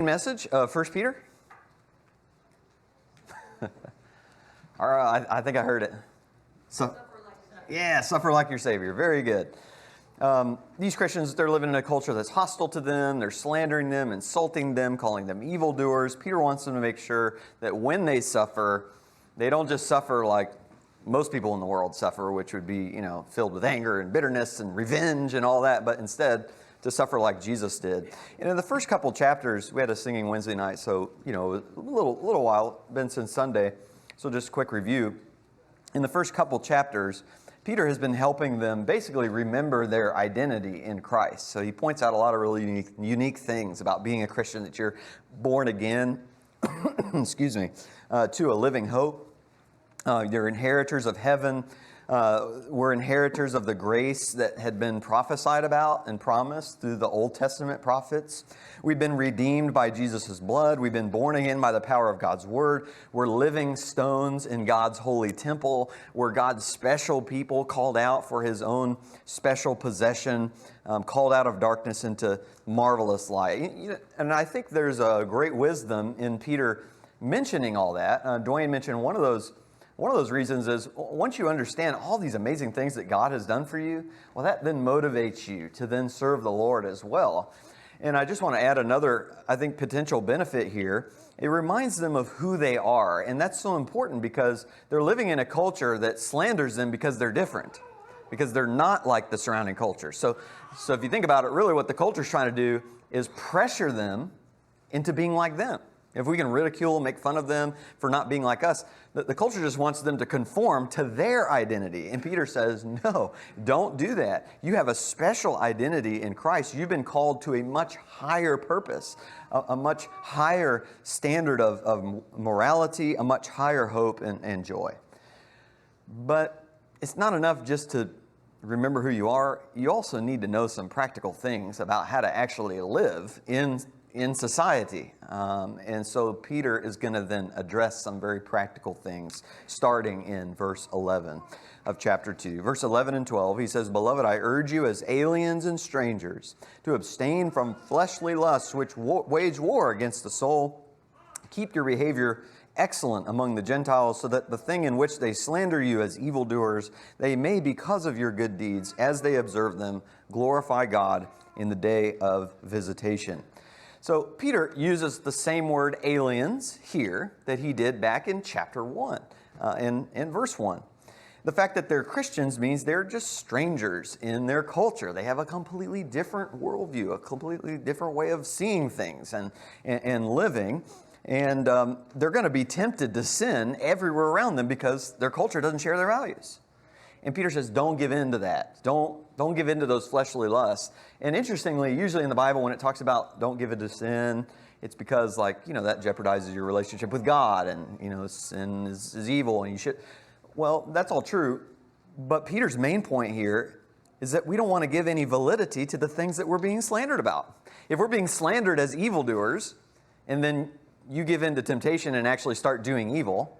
Message of 1 Peter. All right, I think I heard it. Suffer like your Savior. Very good. These Christians, they're living in a culture that's hostile to them. They're slandering them, insulting them, calling them evildoers. Peter wants them to make sure that when they suffer, they don't just suffer like most people in the world suffer, which would be, filled with anger and bitterness and revenge and all that, but instead to suffer like Jesus did. And in the first couple chapters, we had a singing Wednesday night, so, a little while, been since Sunday. So just a quick review. In the first couple chapters, Peter has been helping them basically remember their identity in Christ. So he points out a lot of really unique things about being a Christian, that you're born again, excuse me, to a living hope. You're inheritors of heaven. We're inheritors of the grace that had been prophesied about and promised through the Old Testament prophets. We've been redeemed by Jesus' blood. We've been born again by the power of God's Word. We're living stones in God's holy temple. We're God's special people, called out for His own special possession, called out of darkness into marvelous light. And I think there's a great wisdom in Peter mentioning all that. Dwayne mentioned one of those reasons is once you understand all these amazing things that God has done for you, well, that then motivates you to then serve the Lord as well. And I just want to add another, I think, potential benefit here. It reminds them of who they are. And that's so important because they're living in a culture that slanders them because they're different, because they're not like the surrounding culture. So if you think about it, really what the culture is trying to do is pressure them into being like them. If we can ridicule, make fun of them for not being like us, the culture just wants them to conform to their identity. And Peter says, no, don't do that. You have a special identity in Christ. You've been called to a much higher purpose, a much higher standard of morality, a much higher hope and joy. But it's not enough just to remember who you are. You also need to know some practical things about how to actually live in society. And so Peter is going to then address some very practical things, starting in verse 11 of chapter 2. Verse 11 and 12, he says, "Beloved, I urge you as aliens and strangers to abstain from fleshly lusts which wage war against the soul. Keep your behavior excellent among the Gentiles, so that the thing in which they slander you as evildoers, they may, because of your good deeds, as they observe them, glorify God in the day of visitation." So Peter uses the same word aliens here that he did back in chapter 1, in verse 1. The fact that they're Christians means they're just strangers in their culture. They have a completely different worldview, a completely different way of seeing things and living. And they're going to be tempted to sin everywhere around them because their culture doesn't share their values. And Peter says, don't give in to that. Don't give in to those fleshly lusts. And interestingly, usually in the Bible, when it talks about don't give in to sin, it's because that jeopardizes your relationship with God. And, sin is evil and you should. Well, that's all true. But Peter's main point here is that we don't want to give any validity to the things that we're being slandered about. If we're being slandered as evildoers, and then you give in to temptation and actually start doing evil,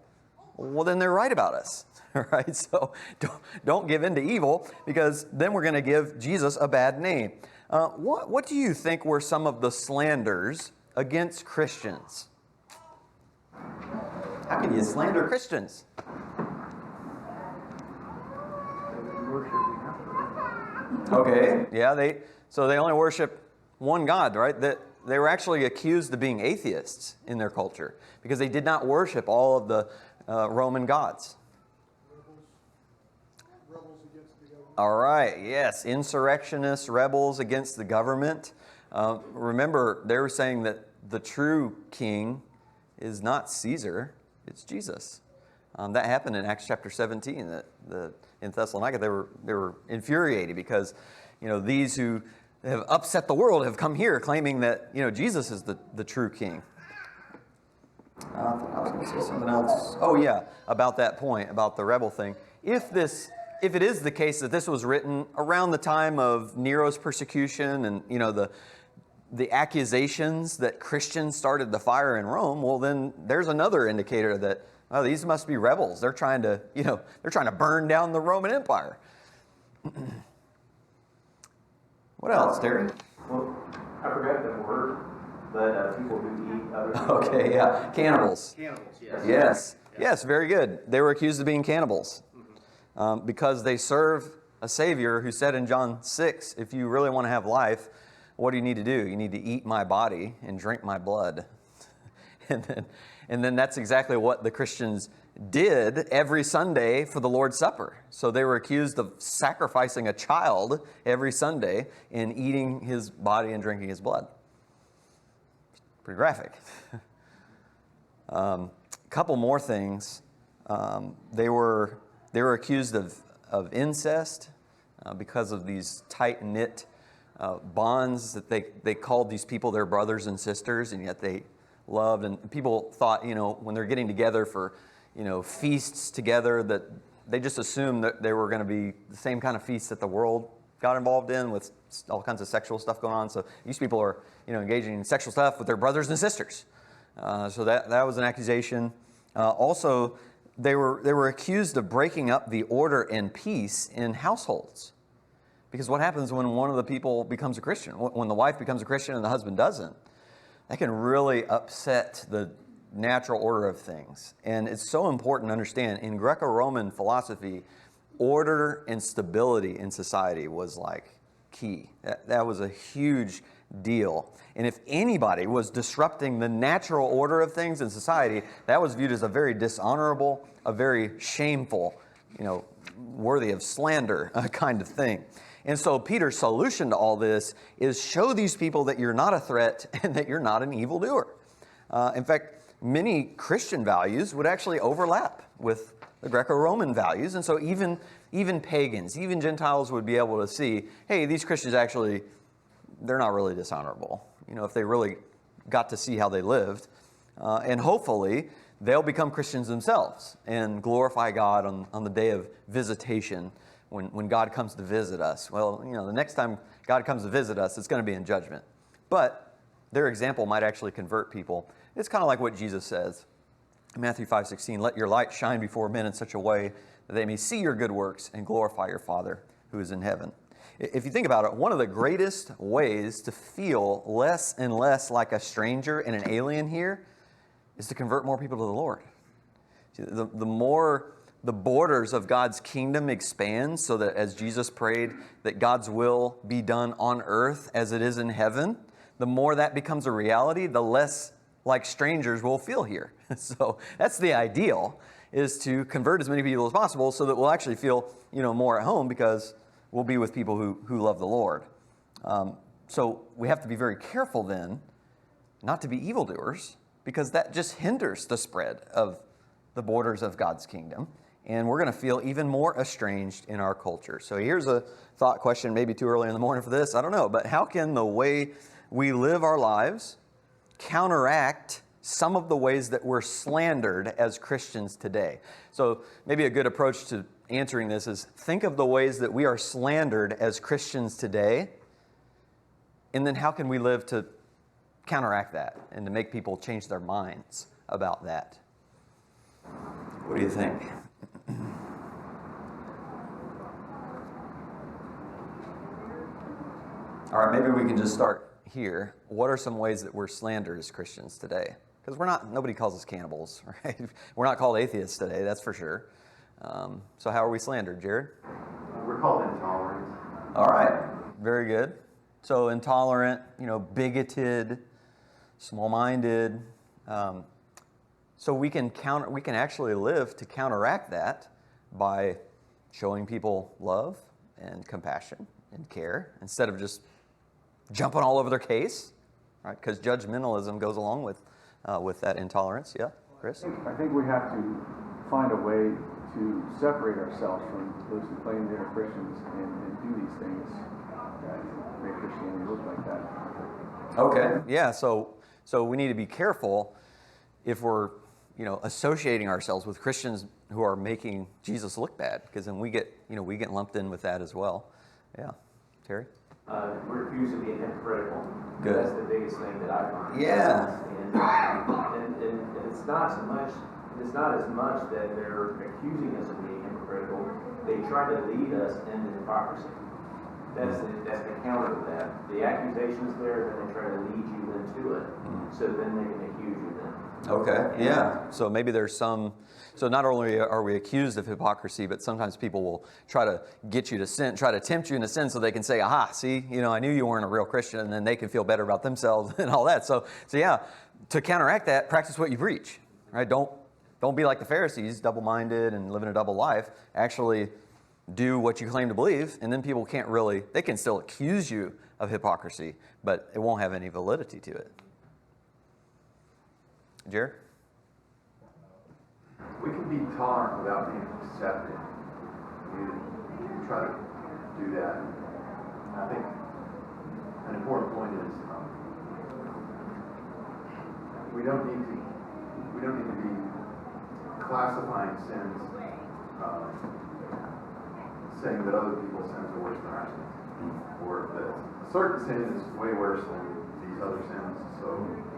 well, then they're right about us. Right? So don't give in to evil, because then we're going to give Jesus a bad name. What do you think were some of the slanders against Christians? How can you slander Christians? Okay, yeah, they only worship one God, right? They were actually accused of being atheists in their culture because they did not worship all of the Roman gods. Rebels against the government. All right, yes, insurrectionists, rebels against the government. Remember, they were saying that the true king is not Caesar, it's Jesus. That happened in Acts chapter 17. In Thessalonica, they were infuriated because these who have upset the world have come here claiming that Jesus is the true king. I was going to say something else. Oh yeah, about that point, about the rebel thing. If it is the case that this was written around the time of Nero's persecution and the accusations that Christians started the fire in Rome, well then there's another indicator that these must be rebels. They're trying to burn down the Roman Empire. What else, Terry? Well, I forgot that word. but people who eat other people. Okay, yeah. Cannibals. Cannibals, yes. Yes. Yes, very good. They were accused of being cannibals because they serve a Savior who said in John 6, if you really want to have life, what do you need to do? You need to eat my body and drink my blood. And then that's exactly what the Christians did every Sunday for the Lord's Supper. So they were accused of sacrificing a child every Sunday and eating his body and drinking his blood. Pretty graphic. Couple more things. They were accused of incest because of these tight-knit bonds that they called these people their brothers and sisters, and yet they loved. And people thought, when they're getting together for, feasts together, that they just assumed that they were going to be the same kind of feasts that the world got involved in, with all kinds of sexual stuff going on. So these people are, engaging in sexual stuff with their brothers and sisters. So that was an accusation. Also, they were accused of breaking up the order and peace in households. Because what happens when one of the people becomes a Christian? When the wife becomes a Christian and the husband doesn't, that can really upset the natural order of things. And it's so important to understand, in Greco-Roman philosophy, order and stability in society was like key. That was a huge deal. And if anybody was disrupting the natural order of things in society, that was viewed as a very dishonorable, a very shameful, worthy of slander kind of thing. And so Peter's solution to all this is show these people that you're not a threat and that you're not an evildoer. In fact, many Christian values would actually overlap with the Greco-Roman values. And so even pagans, even Gentiles would be able to see, hey, these Christians actually, they're not really dishonorable. If they really got to see how they lived. And hopefully, they'll become Christians themselves and glorify God on the day of visitation when God comes to visit us. Well, the next time God comes to visit us, it's going to be in judgment. But their example might actually convert people. It's kind of like what Jesus says in Matthew 5:16, let your light shine before men in such a way that they may see your good works and glorify your Father who is in heaven. If you think about it, one of the greatest ways to feel less and less like a stranger and an alien here is to convert more people to the Lord. See, the more the borders of God's kingdom expand, so that as Jesus prayed that God's will be done on earth as it is in heaven, the more that becomes a reality, the less like strangers we'll feel here. So that's the ideal, is to convert as many people as possible so that we'll actually feel more at home, because we'll be with people who love the Lord. So we have to be very careful then not to be evildoers, because that just hinders the spread of the borders of God's kingdom. And we're going to feel even more estranged in our culture. So here's a thought question, maybe too early in the morning for this, I don't know. But how can the way we live our lives counteract some of the ways that we're slandered as Christians today? So maybe a good approach to answering this is think of the ways that we are slandered as Christians today, and then how can we live to counteract that and to make people change their minds about that? What do you think? All right, maybe we can just start here. What are some ways that we're slandered as Christians today? Because nobody calls us cannibals, right? We're not called atheists today, that's for sure. So how are we slandered, Jared? We're called intolerant. All right, very good. So intolerant, bigoted, small-minded. So we can actually live to counteract that by showing people love and compassion and care instead of just jumping all over their case, right? Because judgmentalism goes along with that intolerance. Yeah, Chris? I think we have to find a way to separate ourselves from those who claim they are Christians and do these things that make Christianity look like that. Okay, yeah, so we need to be careful if we're associating ourselves with Christians who are making Jesus look bad, because then we get lumped in with that as well. Yeah, Terry? We're accused of being hypocritical. Good. That's the biggest thing that I find. Yeah. And it's not as much that they're accusing us of being hypocritical. They try to lead us into hypocrisy. That's the counter to that. The accusation's there, then they try to lead you into it, so then they can accuse you then. Okay, yeah. So maybe there's some, so not only are we accused of hypocrisy, but sometimes people will try to get you to sin, try to tempt you into sin so they can say, aha, see, I knew you weren't a real Christian, and then they can feel better about themselves and all that. So yeah, to counteract that, practice what you preach, right? Don't be like the Pharisees, double-minded and living a double life. Actually do what you claim to believe, and then people they can still accuse you of hypocrisy, but it won't have any validity to it. Jared? We can be tolerant without being accepted. We try to do that. And I think an important point is we don't need to be classifying sins, saying that other people's sins are worse than our sins, or that a certain sin is way worse than these other sins. So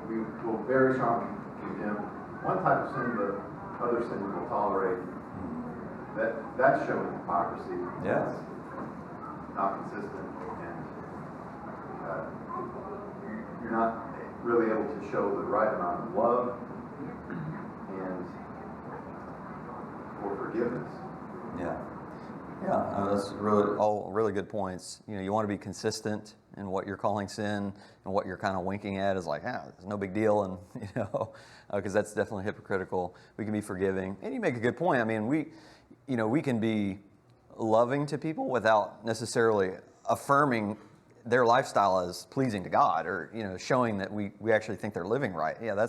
we will very strongly condemn one type of sin, but other sins will tolerate. That's showing hypocrisy. Yeah. That's not consistent, and you're not really able to show the right amount of love and or forgiveness. Yeah. Yeah, that's all really good points. You want to be consistent in what you're calling sin, and what you're kind of winking at is like, it's no big deal, and because that's definitely hypocritical. We can be forgiving, and you make a good point. I mean, we can be loving to people without necessarily affirming their lifestyle as pleasing to God, or showing that we actually think they're living right. Yeah,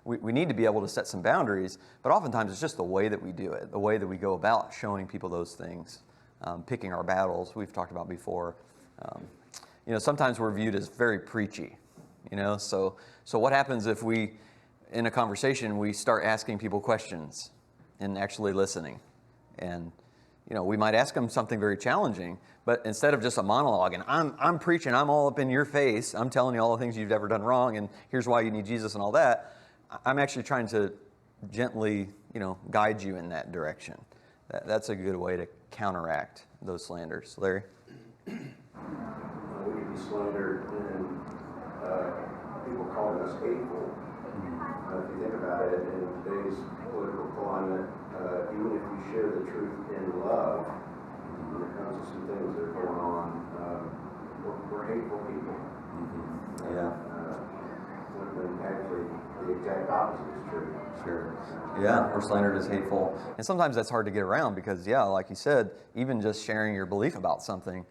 we need to be able to set some boundaries, but oftentimes it's just the way that we do it, the way that we go about showing people those things, picking our battles. We've talked about before. Sometimes we're viewed as very preachy. So what happens if in a conversation, we start asking people questions and actually listening, and we might ask them something very challenging, but instead of just a monologue, and I'm preaching, I'm all up in your face, I'm telling you all the things you've ever done wrong, and here's why you need Jesus and all that. I'm actually trying to gently, guide you in that direction. That's a good way to counteract those slanders. Larry? We could be slandered and people calling us hateful. If you think about it, in today's political climate, even if you share the truth in love, when it comes to some things that are going on, we're hateful people. Yeah. When actually the exact opposite is true. Sure. Yeah, we're slandered as hateful. And sometimes that's hard to get around because, like you said, even just sharing your belief about something,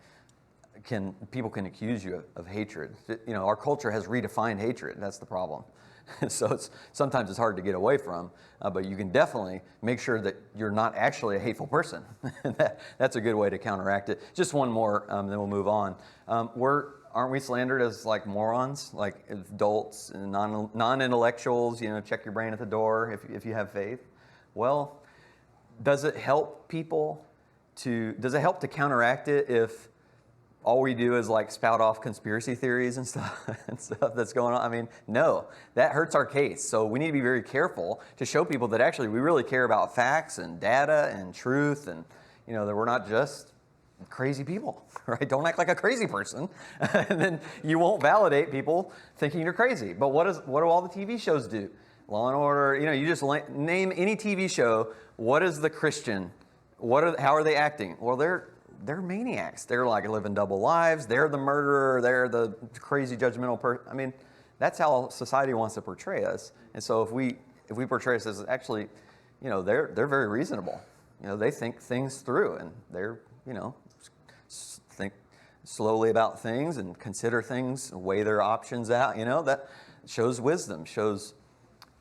people can accuse you of hatred. Our culture has redefined hatred. That's the problem. So sometimes it's hard to get away from, but you can definitely make sure that you're not actually a hateful person. That's a good way to counteract it. Just one more, then we'll move on. Aren't we slandered as like morons, like adults and non-intellectuals? Check your brain at the door if you have faith. Well, does it help to counteract it if all we do is like spout off conspiracy theories and stuff that's going on? I mean, no, that hurts our case. So we need to be very careful to show people that actually we really care about facts and data and truth, and that we're not just crazy people, right? Don't act like a crazy person, and then you won't validate people thinking you're crazy. But what do all the TV shows do? Law and Order. You just name any TV show. What is the Christian? How are they acting? Well, they're maniacs. They're like living double lives. They're the murderer. They're the crazy judgmental person. I mean, that's how society wants to portray us. And so if we portray us as actually, they're very reasonable. They think things through, and they're think slowly about things and consider things, weigh their options out. That shows wisdom, shows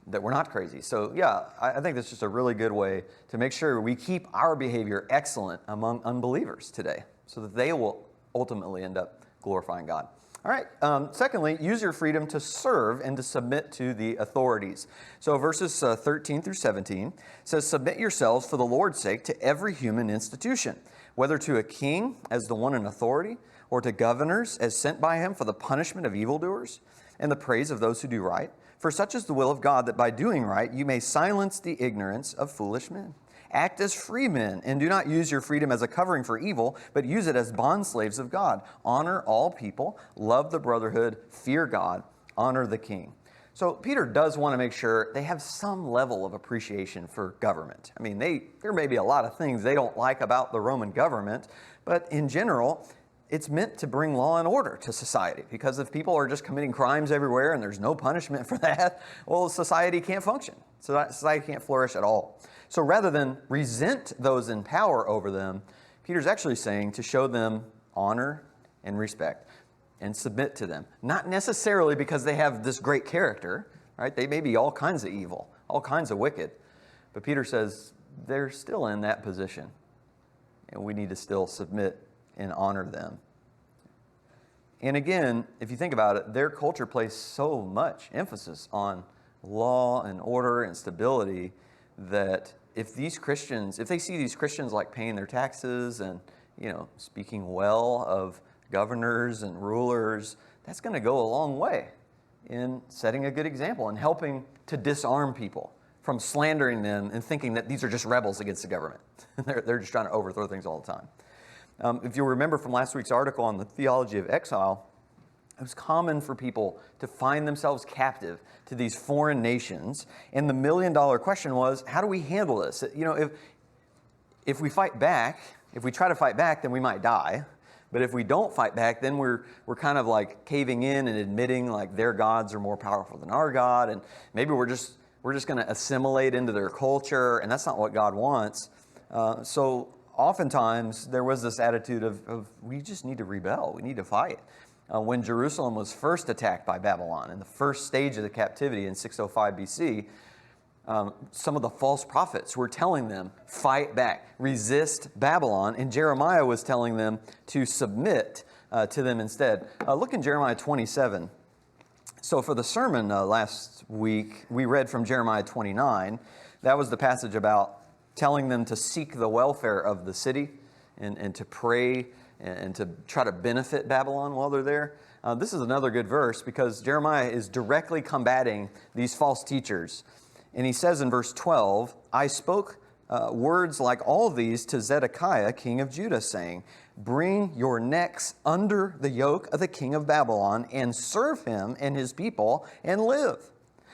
that we're not crazy. So yeah, I think that's just a really good way to make sure we keep our behavior excellent among unbelievers today, so that they will ultimately end up glorifying God. All right. Secondly, use your freedom to serve and to submit to the authorities. So verses 13 through 17 says, "Submit yourselves for the Lord's sake to every human institution, whether to a king as the one in authority, or to governors as sent by him for the punishment of evildoers and the praise of those who do right. For such is the will of God, that by doing right you may silence the ignorance of foolish men. Act as free men, and do not use your freedom as a covering for evil, but use it as bondslaves of God. Honor all people, love the brotherhood, fear God, honor the king. So Peter does want to make sure they have some level of appreciation for government. I mean, there may be a lot of things they don't like about the Roman government, but in general, it's meant to bring law and order to society, because if people are just committing crimes everywhere and there's no punishment for that, well, society can't function. So society can't flourish at all. So rather than resent those in power over them, Peter's actually saying to show them honor and respect and submit to them. Not necessarily because they have this great character, right? They may be all kinds of evil, all kinds of wicked. But Peter says they're still in that position, and we need to still submit and honor them. And again, if you think about it, their culture placed so much emphasis on law and order and stability that if they see these Christians like paying their taxes and, speaking well of governors and rulers, that's going to go a long way in setting a good example and helping to disarm people from slandering them and thinking that these are just rebels against the government. They're just trying to overthrow things all the time. If you remember from last week's article on the theology of exile, it was common for people to find themselves captive to these foreign nations. And the million-dollar question was, how do we handle this? If we fight back, if we try to fight back, then we might die. But if we don't fight back, then we're kind of like caving in and admitting like their gods are more powerful than our God. And maybe we're just going to assimilate into their culture. And that's not what God wants. So oftentimes there was this attitude of we just need to rebel. We need to fight. When Jerusalem was first attacked by Babylon in the first stage of the captivity in 605 BC, some of the false prophets were telling them, fight back, resist Babylon, and Jeremiah was telling them to submit to them instead. Look in Jeremiah 27. So for the sermon last week, we read from Jeremiah 29. That was the passage about telling them to seek the welfare of the city and to pray and to try to benefit Babylon while they're there. This is another good verse because Jeremiah is directly combating these false teachers. And he says in verse 12, I spoke words like all these to Zedekiah, king of Judah, saying, bring your necks under the yoke of the king of Babylon and serve him and his people and live.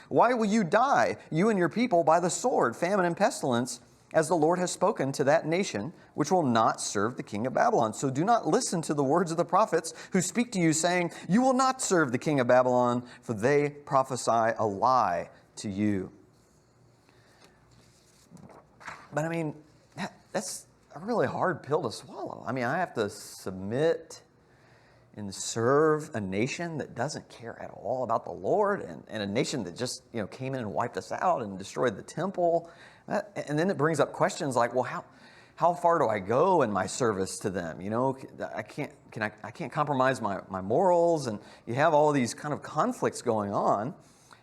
Why will you die, you and your people, by the sword, famine, and pestilence, as the Lord has spoken to that nation, which will not serve the king of Babylon? So do not listen to the words of the prophets who speak to you, saying, you will not serve the king of Babylon, for they prophesy a lie to you. But I mean, that's a really hard pill to swallow. I mean, I have to submit and serve a nation that doesn't care at all about the Lord, and a nation that just came in and wiped us out and destroyed the temple. And then it brings up questions like, well, how far do I go in my service to them? I can't compromise my morals, and you have all these kind of conflicts going on.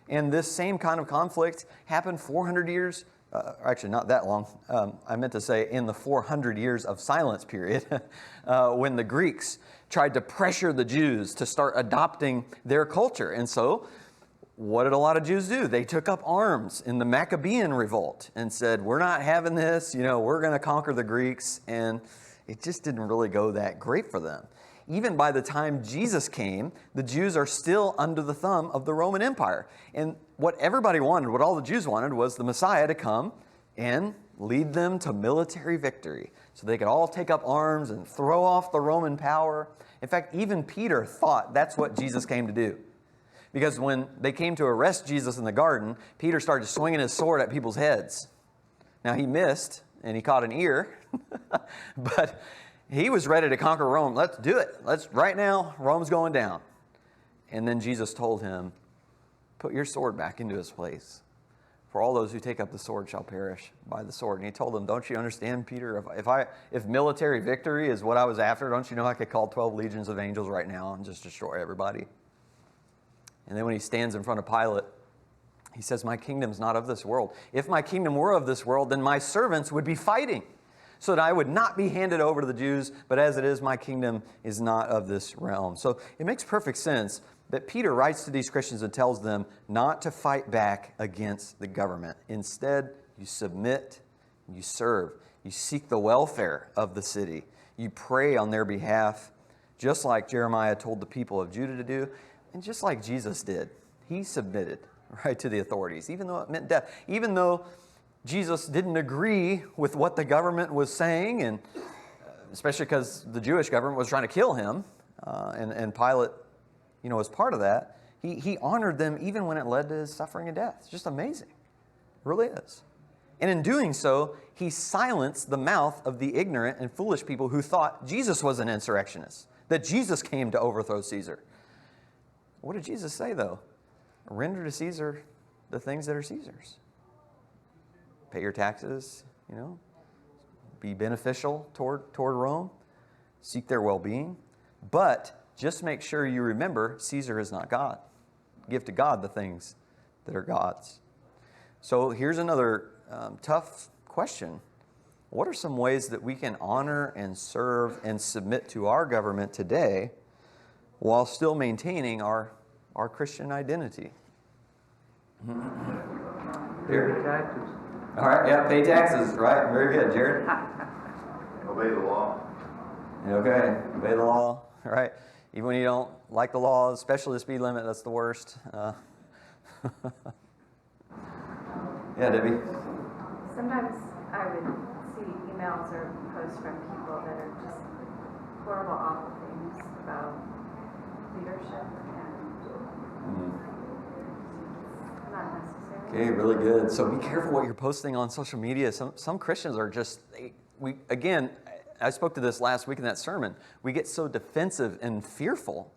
And this same kind of conflict happened 400 years. Actually, not that long. I meant to say in the 400 years of silence period, when the Greeks tried to pressure the Jews to start adopting their culture. And so what did a lot of Jews do? They took up arms in the Maccabean revolt and said, we're not having this, we're going to conquer the Greeks. And it just didn't really go that great for them. Even by the time Jesus came, the Jews are still under the thumb of the Roman Empire. And what everybody wanted, what all the Jews wanted, was the Messiah to come and lead them to military victory so they could all take up arms and throw off the Roman power. In fact, even Peter thought that's what Jesus came to do. Because when they came to arrest Jesus in the garden, Peter started swinging his sword at people's heads. Now, he missed, and he caught an ear, but he was ready to conquer Rome. Let's do it. Right now, Rome's going down. And then Jesus told him, put your sword back into its place. For all those who take up the sword shall perish by the sword. And he told them, don't you understand, Peter? If military victory is what I was after, don't you know I could call 12 legions of angels right now and just destroy everybody? And then when he stands in front of Pilate, he says, my kingdom's not of this world. If my kingdom were of this world, then my servants would be fighting so that I would not be handed over to the Jews. But as it is, my kingdom is not of this realm. So it makes perfect sense that Peter writes to these Christians and tells them not to fight back against the government. Instead, you submit You serve. You seek the welfare of the city. You pray on their behalf, just like Jeremiah told the people of Judah to do, and just like Jesus did. He submitted, right, to the authorities, even though it meant death. Even though Jesus didn't agree with what the government was saying, and especially because the Jewish government was trying to kill him, and Pilate, was part of that. He honored them even when it led to his suffering and death. It's just amazing. It really is. And in doing so, he silenced the mouth of the ignorant and foolish people who thought Jesus was an insurrectionist, that Jesus came to overthrow Caesar. What did Jesus say, though? Render to Caesar the things that are Caesar's. Pay your taxes, be beneficial toward Rome, seek their well-being, but just make sure you remember Caesar is not God. Give to God the things that are God's. So here's another tough question. What are some ways that we can honor and serve and submit to our government today while still maintaining our Christian identity? Pay taxes. All right, yeah, pay taxes, right? Very good, Jared. Obey the law. Okay, obey the law, all right? Even when you don't like the law, especially the speed limit, that's the worst. Yeah, Debbie? Sometimes I would see emails or posts from people that are just horrible, awful things about leadership, and it's not necessary. Okay, really good. So be careful what you're posting on social media. Some Christians are just, I spoke to this last week in that sermon. We get so defensive and fearful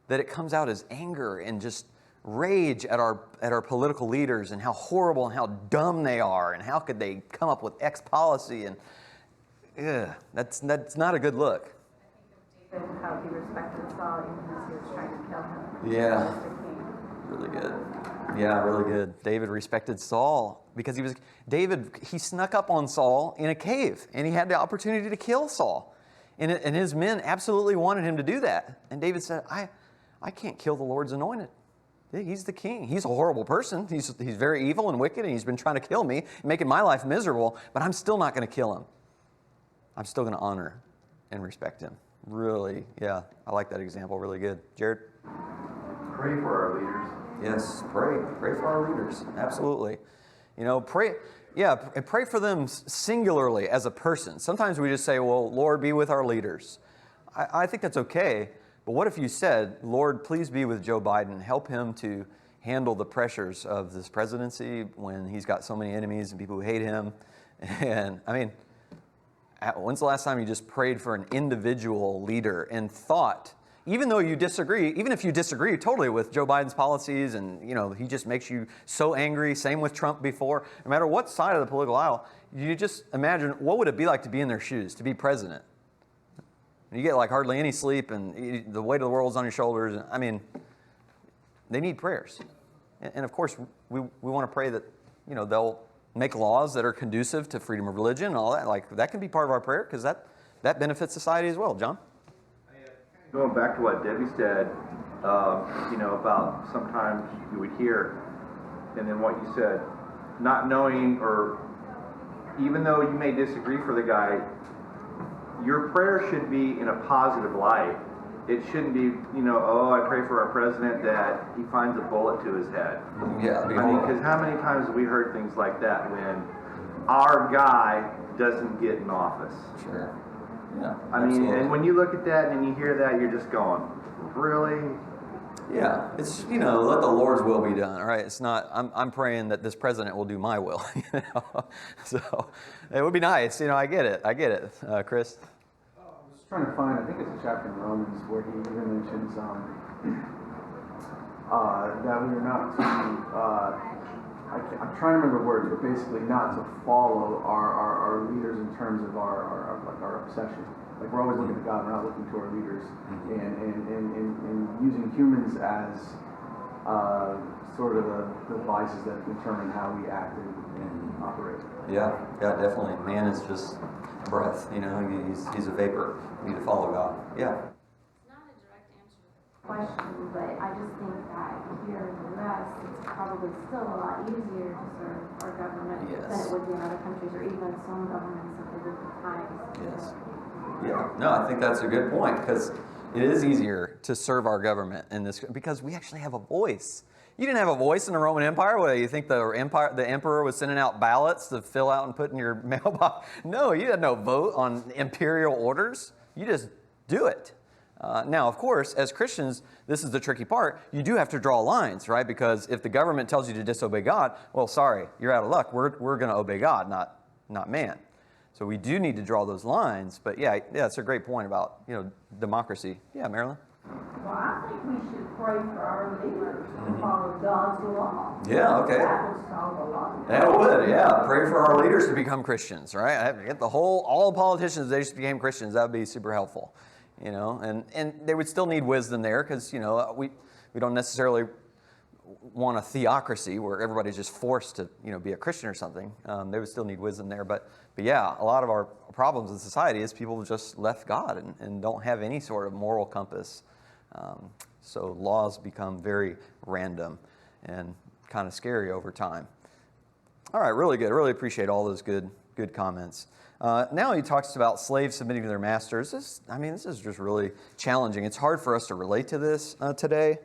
that it comes out as anger and just rage at our political leaders and how horrible and how dumb they are and how could they come up with X policy, and that's not a good look. David, how he respected Saul even as he was trying to kill him. Yeah. As the king. Really good. Yeah, really good. David respected Saul because he snuck up on Saul in a cave, and he had the opportunity to kill Saul. And his men absolutely wanted him to do that. And David said, I can't kill the Lord's anointed. He's the king. He's a horrible person. He's very evil and wicked, and he's been trying to kill me, making my life miserable, but I'm still not going to kill him. I'm still going to honor and respect him. Really, yeah, I like that example. Really good. Jared? Pray for our leaders. Yes, pray. Pray for our leaders. Absolutely. Pray. Yeah, pray for them singularly as a person. Sometimes we just say, well, Lord, be with our leaders. I think that's okay. But what if you said, Lord, please be with Joe Biden. Help him to handle the pressures of this presidency when he's got so many enemies and people who hate him. And when's the last time you just prayed for an individual leader and thought, even though you disagree, even if you disagree totally with Joe Biden's policies and, he just makes you so angry, same with Trump before, no matter what side of the political aisle, you just imagine what would it be like to be in their shoes, to be president? You get like hardly any sleep and the weight of the world's on your shoulders. They need prayers. And of course, we want to pray that, they'll make laws that are conducive to freedom of religion and all that. Like that can be part of our prayer because that benefits society as well. John? Going back to what Debbie said, about sometimes you would hear, and then what you said, not knowing, or even though you may disagree for the guy, your prayer should be in a positive light. It shouldn't be, I pray for our president that he finds a bullet to his head. Yeah. Because how many times have we heard things like that when our guy doesn't get in office? Sure. Yeah. Absolutely. And when you look at that and you hear that, you're just going, really? Yeah, it's, let the Lord's will be done, all right? It's not, I'm praying that this president will do my will, So it would be nice, I get it, Chris? I was trying to find, I think it's a chapter in Romans where he even mentions that we are not to, I'm trying to remember the words, but basically not to follow our leaders in terms of our obsession. Like we're always looking to God, we're not looking to our leaders, and using humans as sort of the devices that determine how we act and operate. Yeah, definitely. Man is just breath, he's a vapor. We need to follow God. Yeah. It's not a direct answer to the question, but I just think that here in the U.S., it's probably still a lot easier to serve our government than it would be in other countries, or even some governments at the different times. Yes. Yeah. No, I think that's a good point, because it is easier to serve our government in this because we actually have a voice. You didn't have a voice in the Roman Empire. What, you think the emperor was sending out ballots to fill out and put in your mailbox? No, you had no vote on imperial orders. You just do it. Now, of course, as Christians, this is the tricky part. You do have to draw lines, right? Because if the government tells you to disobey God, well, sorry, you're out of luck. We're going to obey God, not man. So we do need to draw those lines. But yeah, it's a great point about democracy. Yeah, Marilyn. Well, I think we should pray for our leaders to follow God's law. Yeah, okay. That would solve a lot. That would, yeah. Pray for our leaders to become Christians, right? Get all the politicians, they just became Christians. That would be super helpful, And they would still need wisdom there because, we don't necessarily want a theocracy where everybody's just forced to, be a Christian or something. They would still need wisdom there. But yeah, a lot of our problems in society is people just left God and don't have any sort of moral compass. So laws become very random and kind of scary over time. All right, really good. Really appreciate all those good comments. Now he talks about slaves submitting to their masters. This is just really challenging. It's hard for us to relate to this today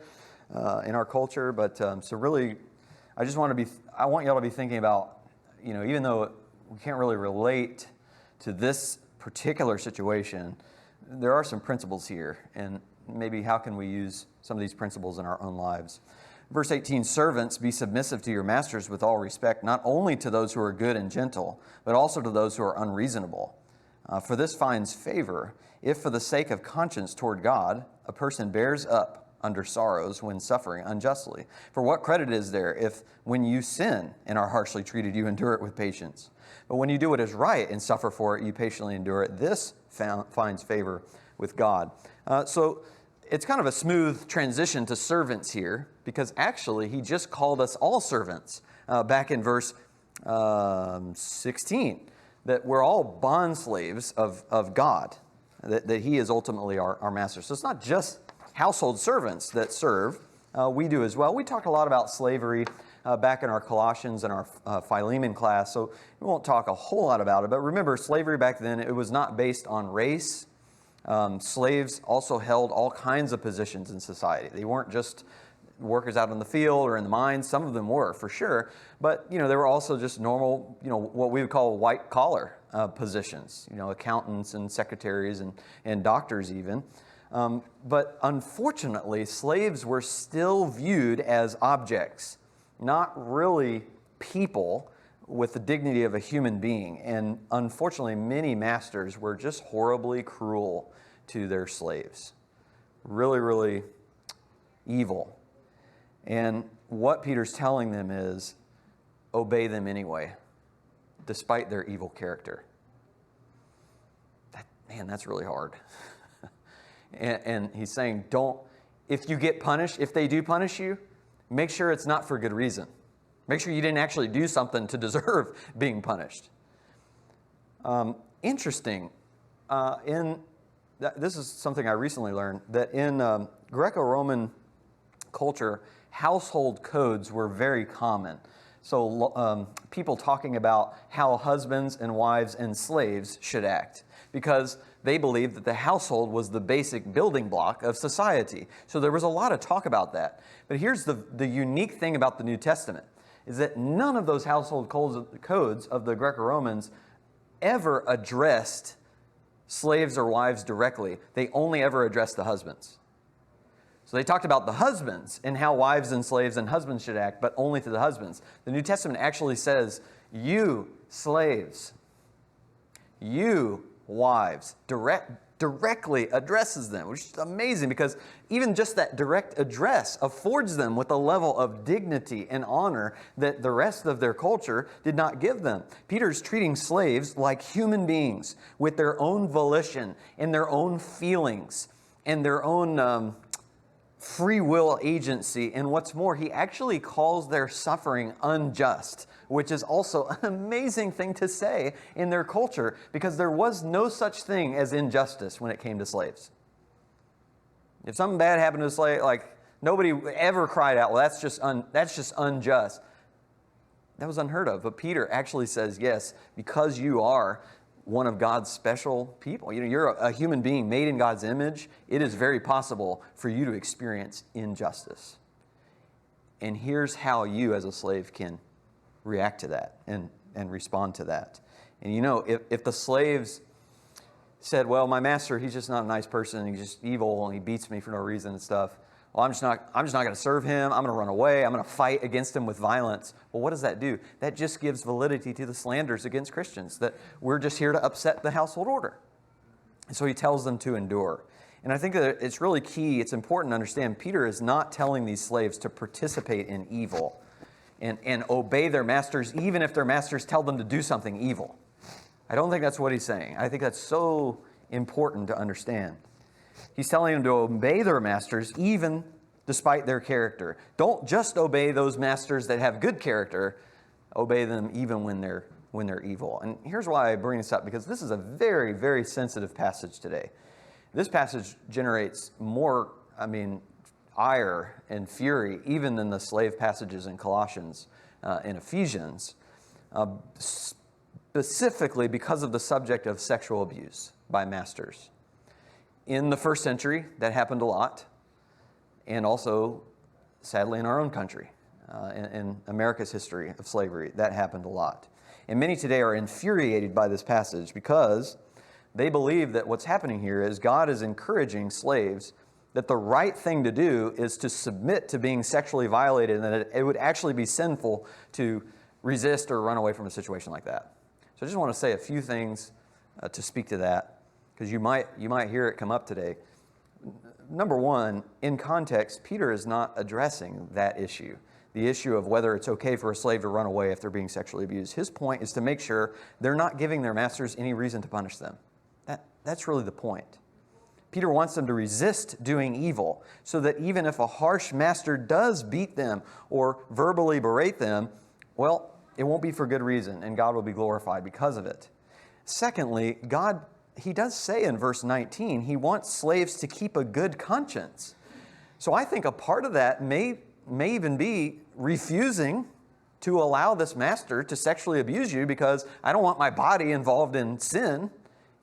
in our culture, but so really, I want y'all to be thinking about, even though we can't really relate to this particular situation, there are some principles here, and maybe how can we use some of these principles in our own lives. Verse 18, servants, be submissive to your masters with all respect, not only to those who are good and gentle, but also to those who are unreasonable. For this finds favor, if for the sake of conscience toward God, a person bears up under sorrows when suffering unjustly. For what credit is there if when you sin and are harshly treated, you endure it with patience? But when you do what is right and suffer for it, you patiently endure it. This finds favor with God. So it's kind of a smooth transition to servants here, because actually he just called us all servants back in verse 16, that we're all bond slaves of God, that he is ultimately our master. So it's not just household servants that serve, we do as well. We talked a lot about slavery back in our Colossians and our Philemon class, so we won't talk a whole lot about it. But remember, slavery back then, it was not based on race. Slaves also held all kinds of positions in society. They weren't just workers out in the field or in the mines. Some of them were, for sure. But, they were also just normal, what we would call white-collar positions, accountants and secretaries and doctors even. But unfortunately, slaves were still viewed as objects, not really people with the dignity of a human being. And unfortunately, many masters were just horribly cruel to their slaves. Really, really evil. And what Peter's telling them is, obey them anyway, despite their evil character. That's really hard. And he's saying, if you get punished, if they do punish you, make sure it's not for good reason. Make sure you didn't actually do something to deserve being punished. Interesting. This is something I recently learned, that in Greco-Roman culture, household codes were very common. So people talking about how husbands and wives and slaves should act, because they believed that the household was the basic building block of society. So there was a lot of talk about that. But here's the unique thing about the New Testament, is that none of those household codes of the Greco-Romans ever addressed slaves or wives directly. They only ever addressed the husbands. So they talked about the husbands and how wives and slaves and husbands should act, but only to the husbands. The New Testament actually says, you slaves, you wives, directly addresses them, which is amazing, because even just that direct address affords them with a level of dignity and honor that the rest of their culture did not give them. Peter's treating slaves like human beings with their own volition and their own feelings and their own free will agency. And what's more, he actually calls their suffering unjust, which is also an amazing thing to say in their culture, because there was no such thing as injustice when it came to slaves. If something bad happened to a slave, like nobody ever cried out, well, that's just unjust. That was unheard of. But Peter actually says, yes, because you are one of God's special people. You're a human being made in God's image. It is very possible for you to experience injustice. And here's how you as a slave can react to that and respond to that. And if the slaves said, well, my master, he's just not a nice person, he's just evil, and he beats me for no reason and stuff. Well, I'm just not going to serve him. I'm going to run away. I'm going to fight against him with violence. Well, what does that do? That just gives validity to the slanders against Christians, that we're just here to upset the household order. And so he tells them to endure. And I think that it's really key, it's important to understand, Peter is not telling these slaves to participate in evil and obey their masters, even if their masters tell them to do something evil. I don't think that's what he's saying. I think that's so important to understand. He's telling them to obey their masters even despite their character. Don't just obey those masters that have good character. Obey them even when they're evil. And here's why I bring this up, because this is a very, very sensitive passage today. This passage generates more, ire and fury even than the slave passages in Colossians and Ephesians, specifically because of the subject of sexual abuse by masters. In the first century, that happened a lot, and also, sadly, in our own country, in America's history of slavery, that happened a lot. And many today are infuriated by this passage because they believe that what's happening here is God is encouraging slaves that the right thing to do is to submit to being sexually violated, and that it would actually be sinful to resist or run away from a situation like that. So I just want to say a few things to speak to that, because you might hear it come up today. Number one, in context, Peter is not addressing that issue, the issue of whether it's okay for a slave to run away if they're being sexually abused. His point is to make sure they're not giving their masters any reason to punish them. That's really the point. Peter wants them to resist doing evil, so that even if a harsh master does beat them or verbally berate them, well, it won't be for good reason, and God will be glorified because of it. Secondly, He does say in verse 19, He wants slaves to keep a good conscience. So I think a part of that may even be refusing to allow this master to sexually abuse you because I don't want my body involved in sin.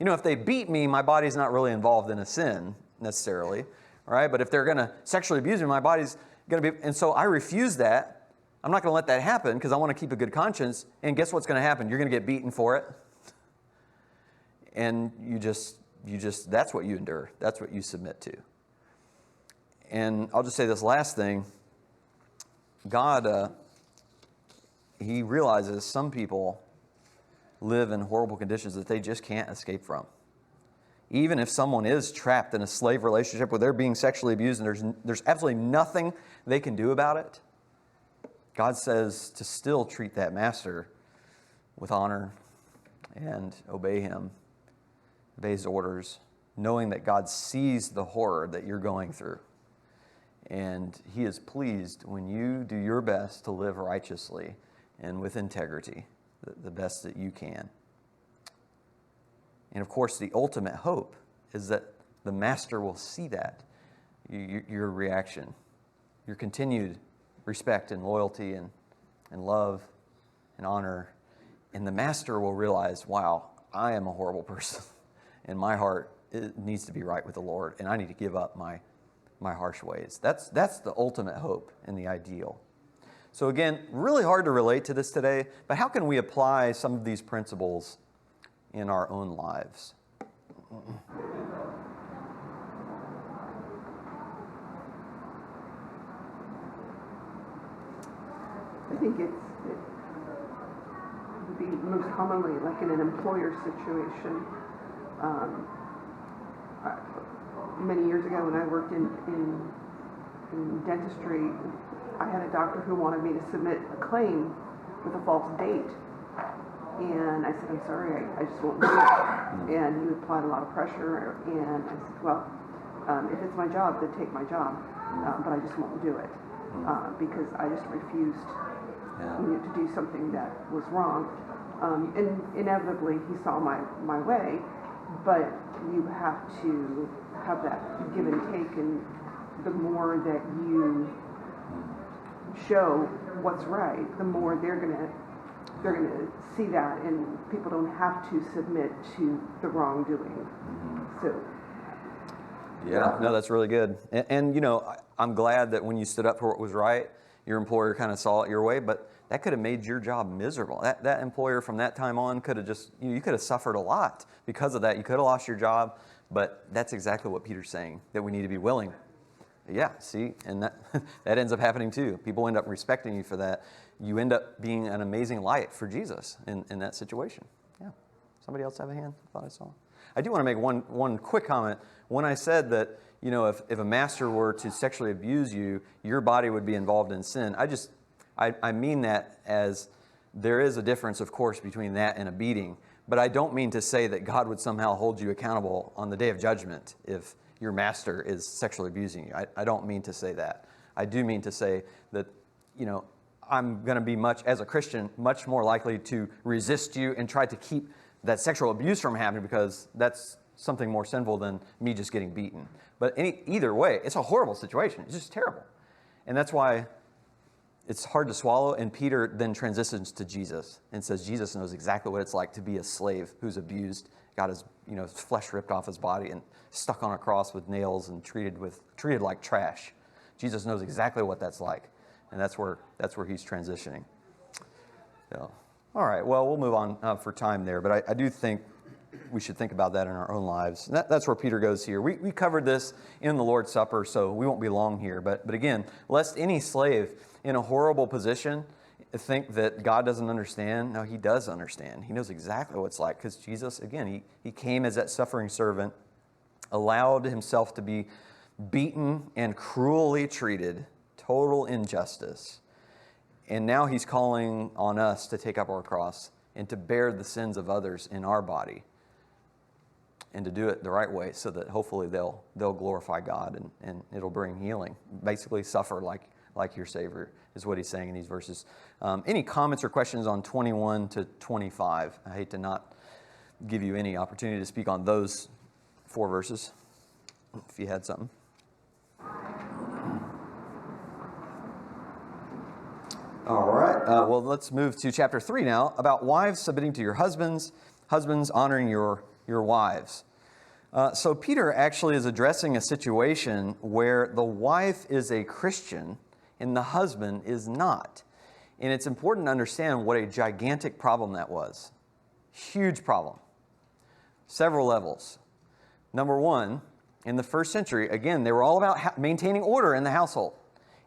If they beat me, my body's not really involved in a sin necessarily, all right? But if they're going to sexually abuse me, my body's going to be, and so I refuse that. I'm not going to let that happen because I want to keep a good conscience. And guess what's going to happen? You're going to get beaten for it. And you just, that's what you endure. That's what you submit to. And I'll just say this last thing. God, He realizes some people live in horrible conditions that they just can't escape from. Even if someone is trapped in a slave relationship where they're being sexually abused and there's absolutely nothing they can do about it, God says to still treat that master with honor and obey him, obey his orders, knowing that God sees the horror that you're going through. And He is pleased when you do your best to live righteously and with integrity, the best that you can. And of course, the ultimate hope is that the master will see that, your reaction, your continued respect and loyalty and love and honor. And the master will realize, wow, I am a horrible person. And my heart needs to be right with the Lord. And I need to give up my harsh ways. That's the ultimate hope and the ideal. So again, really hard to relate to this today, but how can we apply some of these principles in our own lives? I think it would be most commonly like in an employer situation. Many years ago when I worked in dentistry, I had a doctor who wanted me to submit a claim with a false date. And I said, I'm sorry, I just won't do it. And he applied a lot of pressure. And I said, well, if it's my job, then take my job. But I just won't do it. Because I just refused to do something that was wrong. And inevitably, he saw my way. but you have to have that give and take, and the more that you show what's right, the more they're gonna see that, and people don't have to submit to the wrongdoing. So Yeah, no, that's really good. And you know, I'm glad that when you stood up for what was right, your employer kind of saw it your way, but that could have made your job miserable. That employer from that time on could have just, you could have suffered a lot because of that. You could have lost your job, but that's exactly what Peter's saying, that we need to be willing. Yeah, see, and that ends up happening too. People end up respecting you for that. You end up being an amazing light for Jesus in that situation. Yeah. Somebody else have a hand? I thought I saw. I do want to make one quick comment. When I said that, you know, if a master were to sexually abuse you, your body would be involved in sin. I mean that as there is a difference, of course, between that and a beating. But I don't mean to say that God would somehow hold you accountable on the day of judgment if your master is sexually abusing you. I don't mean to say that. I do mean to say that, you know, I'm going to be as a Christian, much more likely to resist you and try to keep that sexual abuse from happening, because that's something more sinful than me just getting beaten. But either way, it's a horrible situation. It's just terrible. And that's why it's hard to swallow. And Peter then transitions to Jesus and says Jesus knows exactly what it's like to be a slave who's abused, got his flesh ripped off his body and stuck on a cross with nails and treated like trash. Jesus knows exactly what that's like. And that's where he's transitioning. So, all right, well, we'll move on for time there. But I do think we should think about that in our own lives. And that's where Peter goes here. We covered this in the Lord's Supper, so we won't be long here. But again, lest any slave in a horrible position think that God doesn't understand. No, he does understand. He knows exactly what it's like, because Jesus, again, he came as that suffering servant, allowed himself to be beaten and cruelly treated, total injustice. And now he's calling on us to take up our cross and to bear the sins of others in our body, and to do it the right way, so that hopefully they'll glorify God and it'll bring healing. Basically, suffer like your Savior is what he's saying in these verses. Any comments or questions on 21 to 25? I hate to not give you any opportunity to speak on those 4 verses, if you had something. All right. Well, let's move to chapter 3 now, about wives submitting to your husbands, husbands honoring your wives. So Peter actually is addressing a situation where the wife is a Christian and the husband is not. And it's important to understand what a gigantic problem that was. Huge problem. Several levels. Number one, in the first century, again, they were all about maintaining order in the household.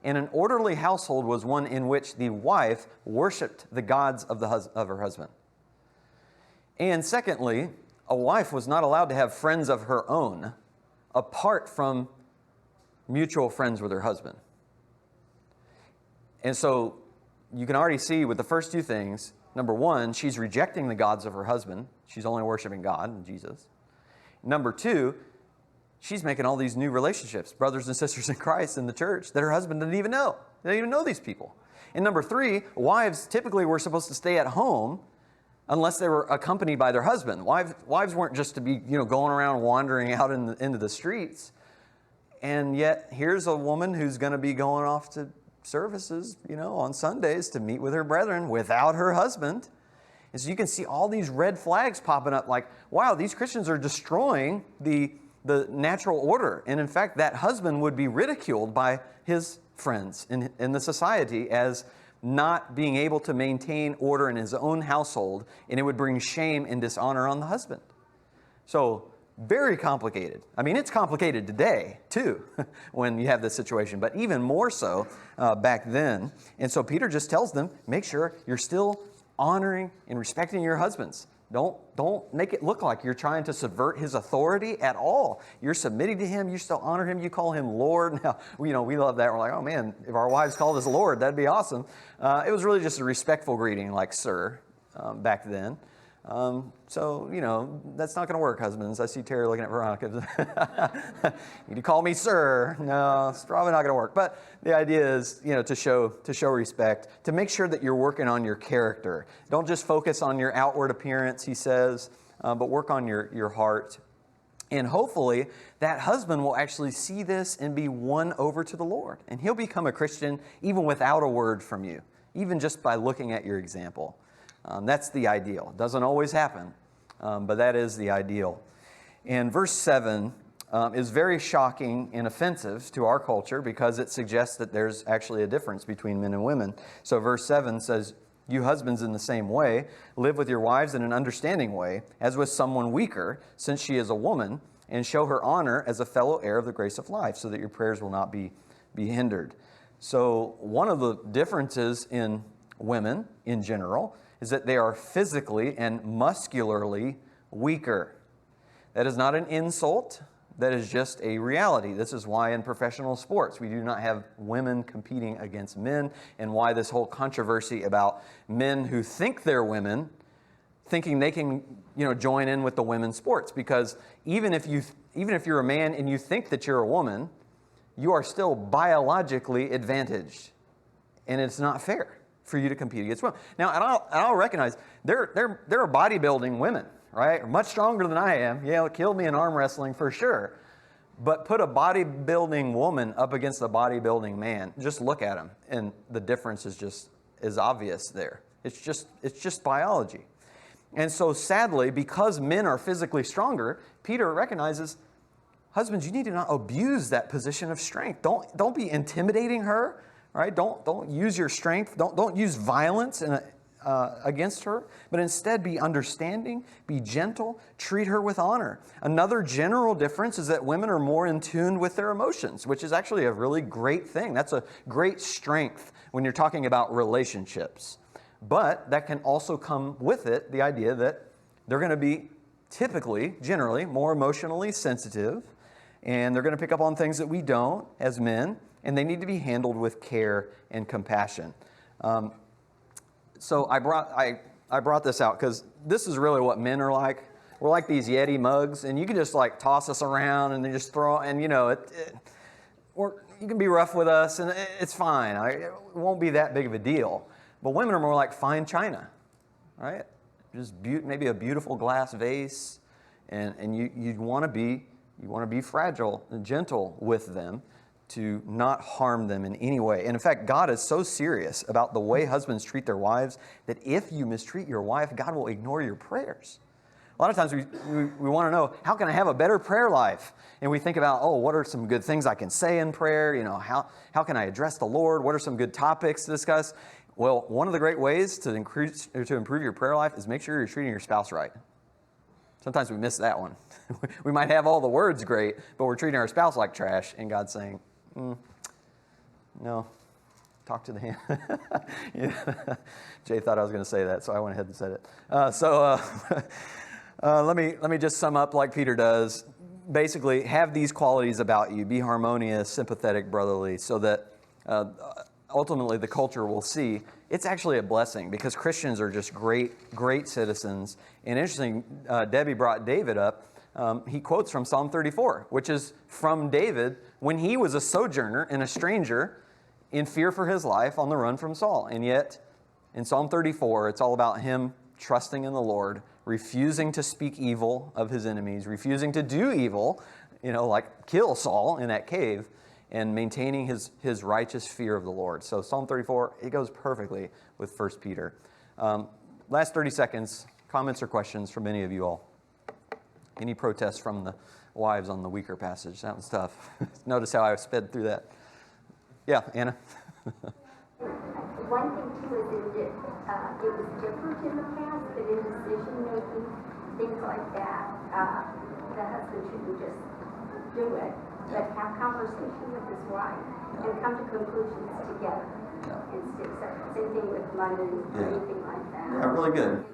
And an orderly household was one in which the wife worshiped the gods of her husband. And secondly, a wife was not allowed to have friends of her own apart from mutual friends with her husband. And so you can already see with the first 2 things, number one, she's rejecting the gods of her husband. She's only worshiping God and Jesus. Number 2, she's making all these new relationships, brothers and sisters in Christ in the church, that her husband didn't even know. They didn't even know these people. And number 3, wives typically were supposed to stay at home unless they were accompanied by their husband. Wives weren't just to be, going around wandering out into the streets. And yet, here's a woman who's going to be going off to services, on Sundays to meet with her brethren without her husband. And so you can see all these red flags popping up, like, wow, these Christians are destroying the natural order. And in fact, that husband would be ridiculed by his friends in the society as not being able to maintain order in his own household, and it would bring shame and dishonor on the husband. So, very complicated. I mean, it's complicated today, too, when you have this situation, but even more so back then. And so Peter just tells them, make sure you're still honoring and respecting your husbands. Don't make it look like you're trying to subvert his authority at all. You're submitting to him. You still honor him. You call him Lord. Now, we love that. We're like, oh man, if our wives called us Lord, that'd be awesome. It was really just a respectful greeting, like sir, back then. So, that's not going to work, husbands. I see Terry looking at Veronica. You call me sir. No, it's probably not going to work. But the idea is, to show respect, to make sure that you're working on your character. Don't just focus on your outward appearance, he says. but work on your heart. And hopefully that husband will actually see this and be won over to the Lord. And he'll become a Christian even without a word from you, even just by looking at your example. That's the ideal. It doesn't always happen, but that is the ideal. And verse 7 is very shocking and offensive to our culture because it suggests that there's actually a difference between men and women. So verse 7 says, "You husbands in the same way, live with your wives in an understanding way, as with someone weaker, since she is a woman, and show her honor as a fellow heir of the grace of life, so that your prayers will not be hindered." So one of the differences in women in general is that they are physically and muscularly weaker. That is not an insult. That is just a reality. This is why in professional sports we do not have women competing against men, and why this whole controversy about men who think they're women thinking they can, join in with the women's sports. Because even if you're a man and you think that you're a woman, you are still biologically advantaged, and it's not fair for you to compete against women. Now, and I'll recognize there are bodybuilding women, right? Much stronger than I am. Yeah, it killed me in arm wrestling for sure. But put a bodybuilding woman up against a bodybuilding man. Just look at them, and the difference is obvious there. It's just biology. And so sadly, because men are physically stronger, Peter recognizes, husbands, you need to not abuse that position of strength. Don't be intimidating her, right? Don't use your strength. Don't use violence against her, but instead be understanding, be gentle, treat her with honor. Another general difference is that women are more in tune with their emotions, which is actually a really great thing. That's a great strength when you're talking about relationships. But that can also come with it the idea that they're going to be generally, more emotionally sensitive, and they're going to pick up on things that we don't as men, and they need to be handled with care and compassion. So I brought this out because this is really what men are like. We're like these Yeti mugs, and you can just like toss us around and then just throw, and or you can be rough with us, and it's fine. It won't be that big of a deal. But women are more like fine china, right? Just maybe a beautiful glass vase, and you want to be fragile and gentle with them, to not harm them in any way. And in fact, God is so serious about the way husbands treat their wives that if you mistreat your wife, God will ignore your prayers. A lot of times we want to know, how can I have a better prayer life? And we think about, what are some good things I can say in prayer? How can I address the Lord? What are some good topics to discuss? Well, one of the great ways to improve your prayer life is make sure you're treating your spouse right. Sometimes we miss that one. We might have all the words great, but we're treating our spouse like trash, and God's saying, no, talk to the hand. Jay thought I was going to say that, so I went ahead and said it. Let me just sum up like Peter does. Basically, have these qualities about you. Be harmonious, sympathetic, brotherly, so that ultimately the culture will see it's actually a blessing, because Christians are just great citizens. And interesting, Debbie brought David up. He quotes from Psalm 34, which is from David when he was a sojourner and a stranger in fear for his life on the run from Saul. And yet, in Psalm 34, it's all about him trusting in the Lord, refusing to speak evil of his enemies, refusing to do evil, like kill Saul in that cave, and maintaining his righteous fear of the Lord. So Psalm 34, it goes perfectly with 1 Peter. Last 30 seconds, comments or questions from any of you all? Any protests from the wives on the weaker passage? That was tough. Notice how I sped through that. Yeah, Anna? One thing too is that it was different in the past, but in decision making, things like that, the husband shouldn't just do it, but have conversation with his wife and come to conclusions together. Same thing with London or anything like that. Yeah, really good.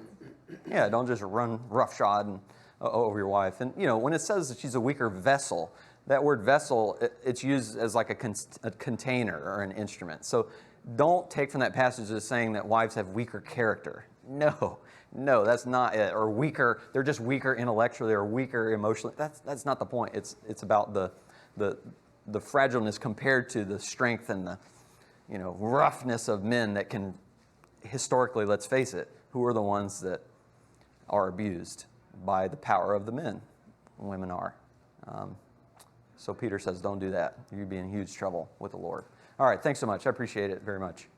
Yeah, don't just run roughshod and over your wife. And when it says that she's a weaker vessel, that word vessel, it's used as like a container or an instrument. So don't take from that passage as saying that wives have weaker character. No, that's not it. Or weaker, they're just weaker intellectually or weaker emotionally. That's not the point. It's about the fragileness compared to the strength and the roughness of men that can, historically, let's face it, who are the ones that are abused. by the power of the men. Women are. So Peter says, don't do that. You'd be in huge trouble with the Lord. All right, thanks so much. I appreciate it very much.